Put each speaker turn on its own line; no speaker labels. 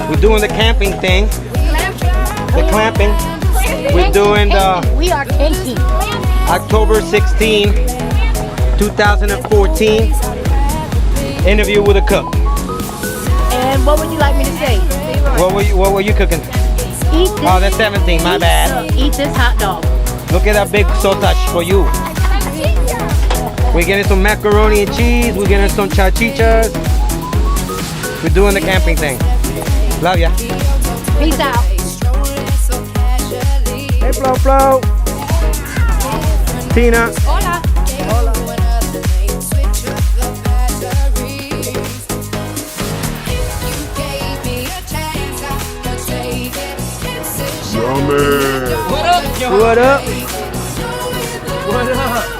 We're doing the camping thing. The clamping. We're doing the
We are camping.
October 16, 2014 interview with a cook.
And what would you like me to say?
What were you cooking?
Eat this.
Oh, that's 17. My bad.
Eat this hot dog.
Look at that big sausage for you. We're getting some macaroni and cheese. We're getting some chachichas. We're doing the camping thing. Love ya.
Peace out.
Hey, Flo. Tina.
Hola.
What up? What up? What up?